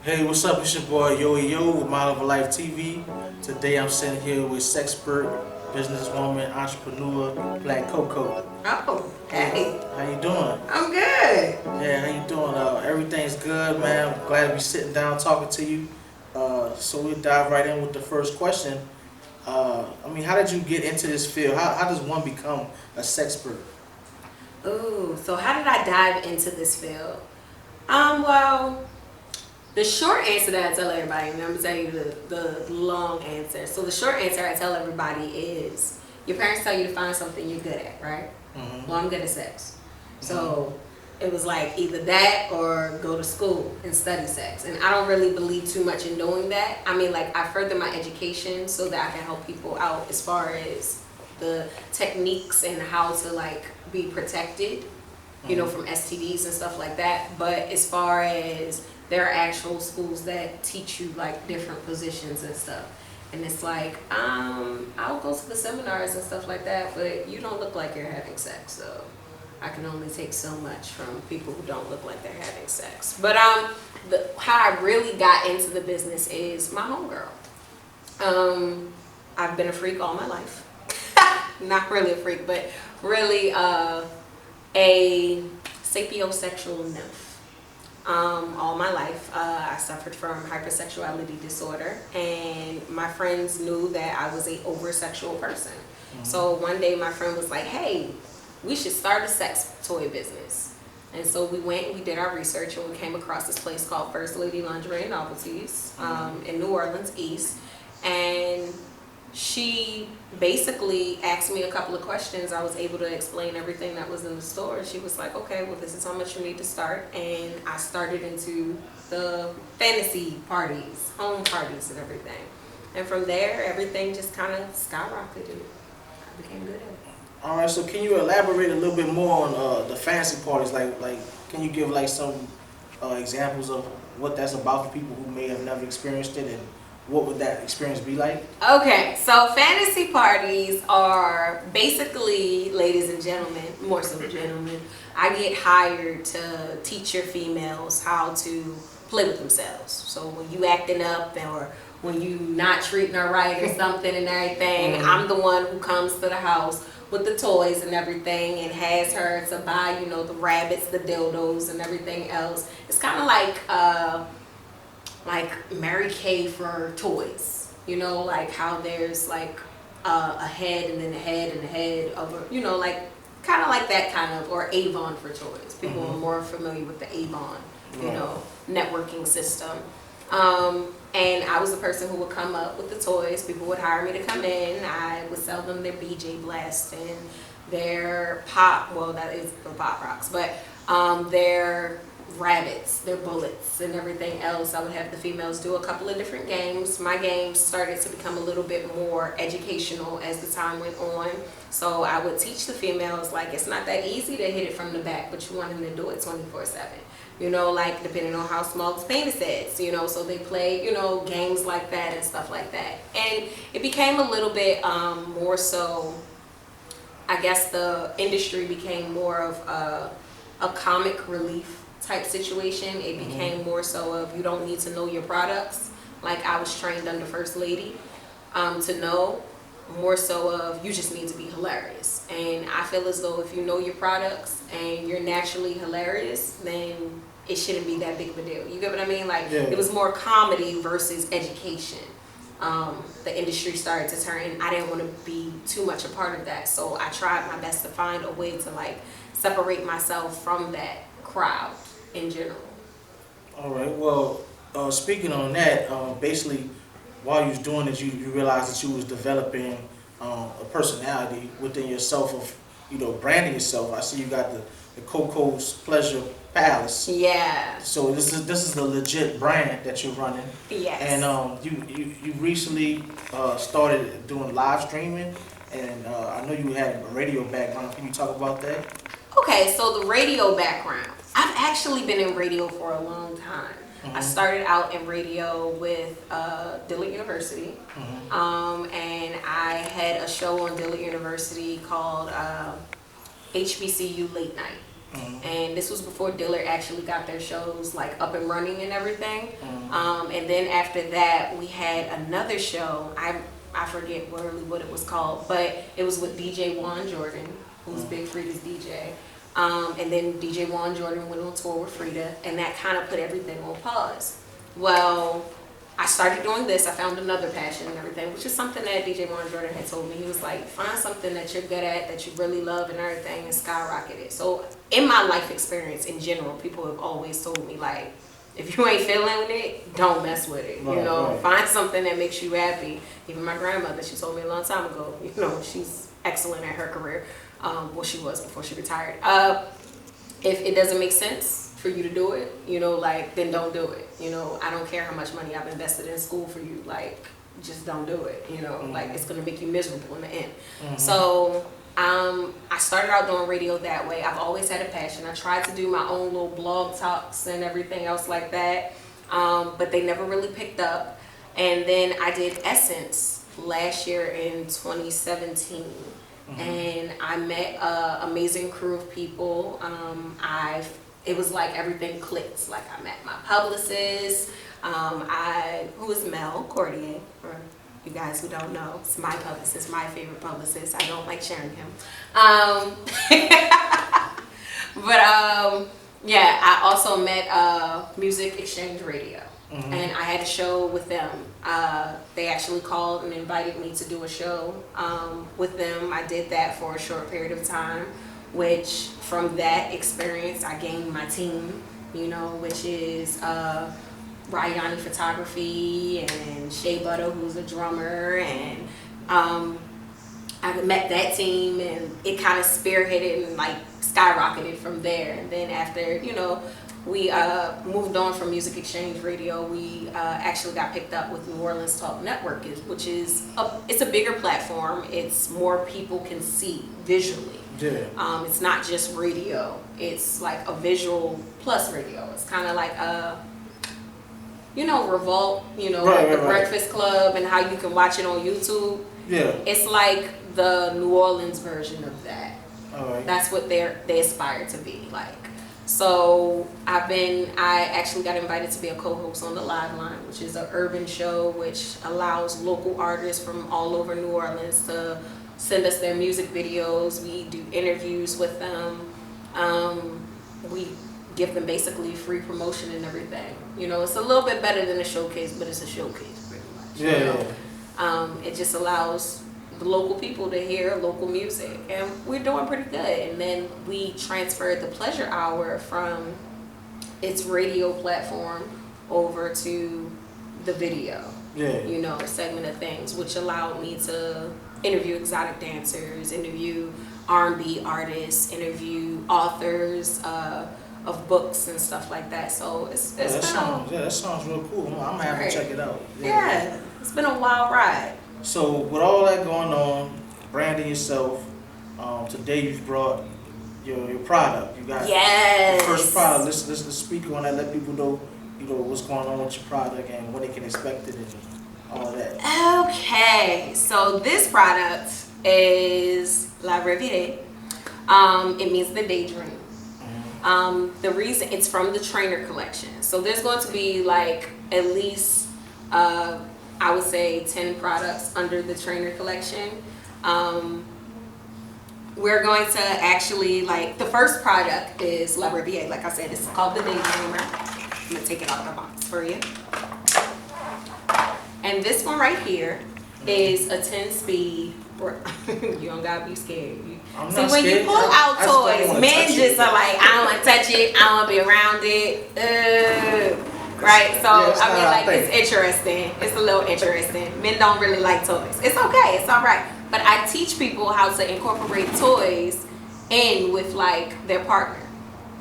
Hey, what's up? It's your boy Yo with MyHellOfALifeTV. Today I'm sitting here with sexpert, businesswoman, entrepreneur, Blac Cocoa. Oh, Hey, hey. how you doing? I'm good. Yeah, how you doing? Everything's good, man. I'm glad to be sitting down talking to you. So we'll dive right in with the first question. How did you get into this field? How does one become a sexpert? Ooh, so how did I dive into this field? Well, the short answer that I tell everybody, and I'm gonna tell you the long answer. So the short answer I tell everybody is your parents tell you to find something you're good at, right? Well, I'm good at sex. So it was like either that or go to school and study sex. And I don't really believe too much in doing that. I mean, like, I further my education so that I can help people out as far as the techniques and how to, like, be protected, you know, from STDs and stuff like that. But as far as there are actual schools that teach you, like, different positions and stuff. And it's like, I'll go to the seminars and stuff like that, but you don't look like you're having sex, so I can only take so much from people who don't look like they're having sex. But how I really got into the business is my homegirl. I've been a freak all my life. Not really a freak, but really a sapiosexual nymph. All my life, I suffered from hypersexuality disorder, and my friends knew that I was a over-sexual person. So one day my friend was like, hey, we should start a sex toy business. And so we went and we did our research, and we came across this place called First Lady Lingerie and Novelties in New Orleans East. And she basically asked me a couple of questions. I was able to explain everything that was in the store. She was like, okay, well, this is how much you need to start. And I started into the fantasy parties, home parties and everything. And from there, everything just kind of skyrocketed. I became good at it. All right, so can you elaborate a little bit more on the fancy parties? Like, can you give like some examples of what that's about for people who may have never experienced it, and what would that experience be like? Okay, so fantasy parties are basically, ladies and gentlemen, more so gentlemen, I get hired to teach your females how to play with themselves. So when you acting up or when you not treating her right or something and everything, I'm the one who comes to the house with the toys and everything and has her to buy, you know, the rabbits, the dildos and everything else. It's kind of like Mary Kay for toys, you know, like how there's like a head and then a head and a head of a, you know, like kind of like that kind of, or Avon for toys. People are more familiar with the Avon, you know, networking system. And I was the person who would come up with the toys. People would hire me to come in. I would sell them their BJ Blast and their pop, well, that is the Pop Rocks, but their rabbits, their bullets and everything else. I would have the females do a couple of different games. My games started to become a little bit more educational as the time went on. So I would teach the females, like, it's not that easy to hit it from the back, but you want them to do it 24/7. You know, like, depending on how small the penis is, you know, so they play, you know, games like that and stuff like that. And it became a little bit more so, I guess the industry became more of a comic relief type situation. It became more so of, you don't need to know your products. Like, I was trained under First Lady to know, more so of, you just need to be hilarious. And I feel as though if you know your products and you're naturally hilarious, then it shouldn't be that big of a deal. You get what I mean? Like, it was more comedy versus education. The industry started to turn, and I didn't want to be too much a part of that. So I tried my best to find a way to, like, separate myself from that crowd in general. All right. Well, speaking on that, basically, while you was doing it, you realized that you was developing a personality within yourself of, you know, branding yourself. I see you got the Coco's Pleasure Palace. Yeah. So this is the legit brand that you're running. Yes. And you recently started doing live streaming, and I know you had a radio background. Can you talk about that? Okay, so the radio background. I've actually been in radio for a long time. I started out in radio with Dillard University, and I had a show on Dillard University called HBCU Late Night. And this was before Dillard actually got their shows like up and running and everything. And then after that, we had another show. I forget really what it was called, but it was with DJ Juan Jordan, who's Big Frida's DJ. And then DJ Juan Jordan went on tour with Frida, and that kind of put everything on pause. Well, I started doing this. I found another passion and everything, which is something that DJ Juan Jordan had told me. He was like, find something that you're good at, that you really love and everything, and skyrocket it. So in my life experience in general, people have always told me, like, if you ain't feeling it, don't mess with it. Right, you know, right. Find something that makes you happy. Even my grandmother, she told me a long time ago, you know, she's excellent at her career. Well, she was before she retired. If it doesn't make sense for you to do it, you know, like, then don't do it. You know, I don't care how much money I've invested in school for you, like, just don't do it. You know, like, it's gonna make you miserable in the end. So I started out doing radio that way. I've always had a passion. I tried to do my own little blog talks and everything else like that, but they never really picked up. And then I did Essence last year in 2017. And I met an amazing crew of people. It was like everything clicked. Like, I met my publicist. Who is Mel Cordier, for you guys who don't know. It's my publicist, my favorite publicist. I don't like sharing him. Yeah, I also met Music Exchange Radio. And I had a show with them. They actually called and invited me to do a show with them. I did that for a short period of time, which from that experience, I gained my team, you know, which is Rayani Photography and Shea Butter, who's a drummer. And I met that team, and it kind of spearheaded and like skyrocketed from there. And then after, you know, we moved on from Music Exchange Radio. We actually got picked up with New Orleans Talk Network, which is it's a bigger platform. It's more people can see visually. Yeah. It's not just radio. It's like a visual plus radio. It's kind of like you know, Revolt. You know, Right, the right. Breakfast Club, and how you can watch it on YouTube. Yeah. It's like the New Orleans version of that. All right. That's what they aspire to be like. So I actually got invited to be a co-host on the Live Line, which is an urban show which allows local artists from all over New Orleans to send us their music videos. We do interviews with them. We give them basically free promotion and everything. You know, it's a little bit better than a showcase, but it's a showcase pretty much. Yeah. You know? It just allows the local people to hear local music, and we're doing pretty good. And then we transferred the Pleasure Hour from its radio platform over to the video, you know, segment of things, which allowed me to interview exotic dancers, interview R&B artists, interview authors of books and stuff like that. So that sounds real cool. I'm gonna have to check it out. Yeah, it's been a wild ride. So with all that going on, branding yourself, today you've brought your product. You got the first product. Let's speak on that. Let people know, you know, what's going on with your product and when they can expect it and all of that. Okay, so this product is La Riviere. It means the daydream. The reason it's from the Trainer collection. So there's going to be like at least I would say 10 products under the Trainer collection. We're going to actually, like, the first product is La Riviere. Like I said, it's called the Daydreamer. I'm going to take it out of the box for you. And this one right here is a 10-speed. You don't gotta be scared. See, when you pull out toys, men just are like, I don't want to touch it. I don't want to be around it. Right? So, I mean, like, it's interesting. It's a little interesting. Men don't really like toys. It's okay. It's all right. But I teach people how to incorporate toys in with, like, their partner.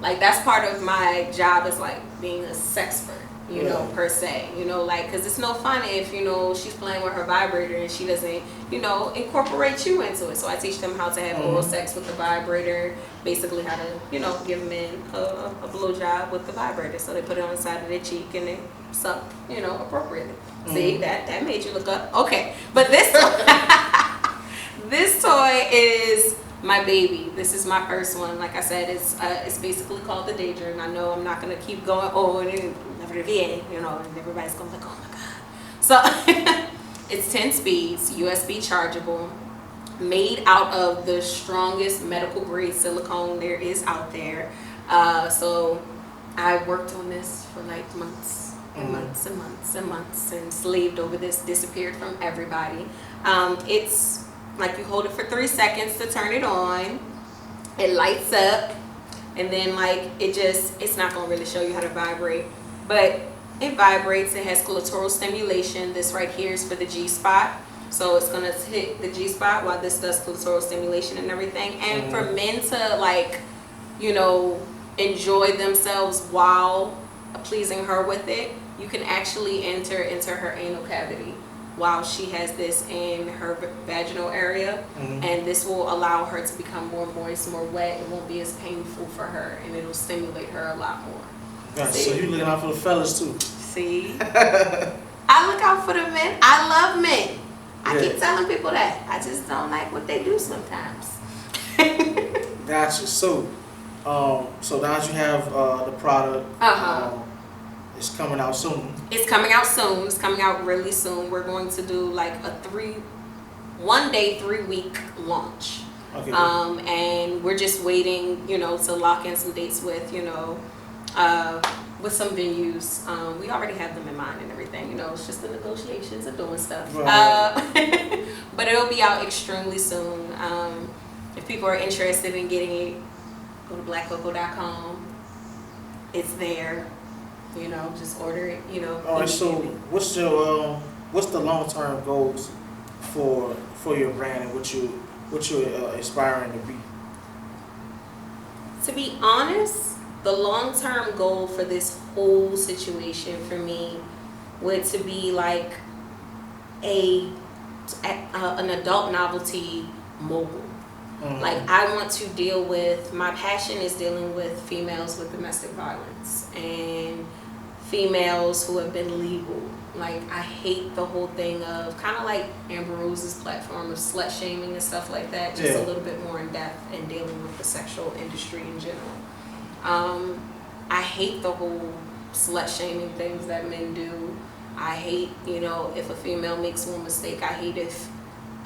Like, that's part of my job is, like, being a sexpert. You know, per se, you know, like, because it's no fun if, you know, she's playing with her vibrator and she doesn't, you know, incorporate you into it. So I teach them how to have oral sex with the vibrator, basically how to, you know, give men a blowjob with the vibrator. So they put it on the side of their cheek and they suck, you know, appropriately. See, that made you look up. Okay, but this this toy is my baby. This is my first one. Like I said, it's basically called the Daydream. I know I'm not gonna keep going. Oh, and you know, and everybody's gonna be like, oh my god. So it's 10 speeds, USB chargeable, made out of the strongest medical grade silicone there is out there. So I worked on this for like months and months and months and months and slaved over this, disappeared from everybody. It's like you hold it for 3 seconds to turn it on. It lights up, and then like it's not gonna really show you how to vibrate, but it vibrates. It has clitoral stimulation. This right here is for the G spot. So it's gonna hit the G spot while this does clitoral stimulation and everything. And for men to like, you know, enjoy themselves while pleasing her with it, you can actually enter into her anal cavity while she has this in her vaginal area, and this will allow her to become more moist, more wet. It won't be as painful for her, and it'll stimulate her a lot more. Gotcha. So you looking out for the fellas too? See, I look out for the men. I love men. I keep telling people that. I just don't like what they do sometimes. Gotcha. So now that you have the product, it's coming out soon. It's coming out soon. It's coming out really soon. We're going to do like a 1-day, 3-week launch. Okay. And we're just waiting, you know, to lock in some dates with, you know, with some venues. We already have them in mind and everything, you know, it's just the negotiations of doing stuff. Right. But it'll be out extremely soon. If people are interested in getting it, go to blackcocoa.com. It's there. You know, just order it, you know. All right, so what's the long-term goals for your brand and what you're aspiring to be? To be honest, the long-term goal for this whole situation for me would to be like an adult novelty mogul. Like I want to deal with, my passion is dealing with females with domestic violence and females who have been legal. Like I hate the whole thing of kind of like Amber Rose's platform of slut shaming and stuff like that, just a little bit more in depth and dealing with the sexual industry in general. I hate the whole slut shaming things that men do. I hate, you know, if a female makes one mistake. I hate if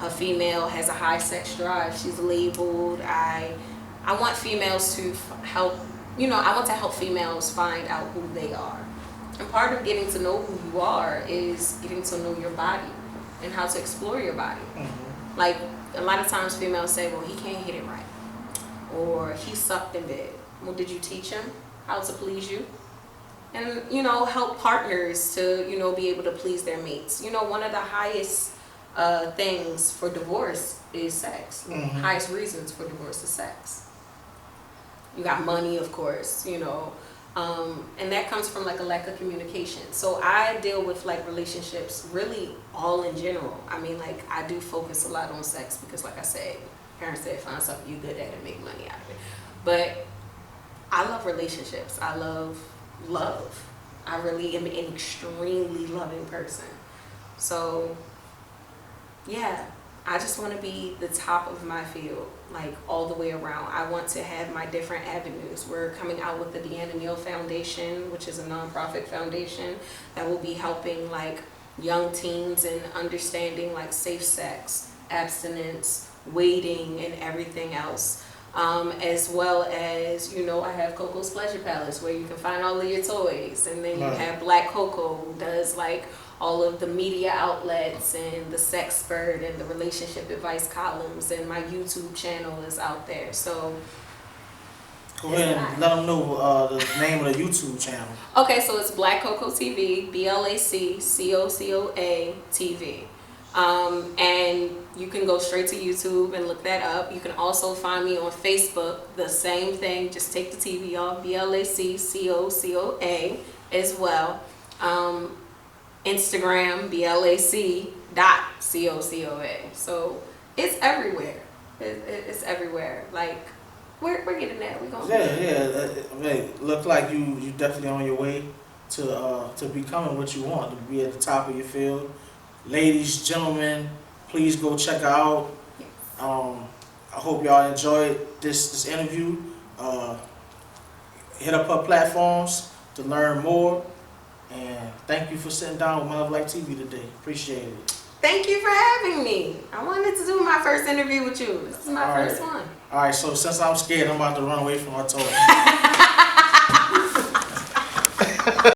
a female has a high sex drive, she's labeled. I want females to help, you know, I want to help females find out who they are. And part of getting to know who you are is getting to know your body and how to explore your body. Like a lot of times females say, well, he can't hit it right, or he sucked in bed. Well, did you teach him how to please you? And, you know, help partners to, you know, be able to please their mates. You know, one of the highest things for divorce is sex. Highest reasons for divorce is sex. You got money, of course, you know, and that comes from like a lack of communication. So I deal with like relationships really all in general. I mean, like I do focus a lot on sex because like I said, parents said find something you good at and make money out of it. But I love relationships. I love love. I really am an extremely loving person. So yeah, I just want to be the top of my field, like all the way around. I want to have my different avenues. We're coming out with the Deanna Neal Foundation, which is a nonprofit foundation that will be helping like young teens in understanding like safe sex, abstinence, waiting, and everything else. As well as, you know, I have Coco's Pleasure Palace where you can find all of your toys, and then you have Blac Cocoa who does like all of the media outlets and the Sexpert and the relationship advice columns, and my YouTube channel is out there. So go ahead and let them know the name of the YouTube channel. Okay, so it's Blac Cocoa TV, BLACCOCOA TV. And you can go straight to YouTube and look that up. You can also find me on Facebook, the same thing, just take the TV off, BLACCOCOA as well. Instagram, BLAC.COCOA. So it's everywhere. It's everywhere. Like we're getting there. We're going. Yeah. I mean, look like you definitely on your way to becoming what you want, to be at the top of your field. Ladies, gentlemen, please go check her out. Yes. I hope y'all enjoyed this interview. Hit up her platforms to learn more. And thank you for sitting down with My Love Life TV today. Appreciate it. Thank you for having me. I wanted to do my first interview with you. This is my first one. All right, so since I'm scared, I'm about to run away from our toy.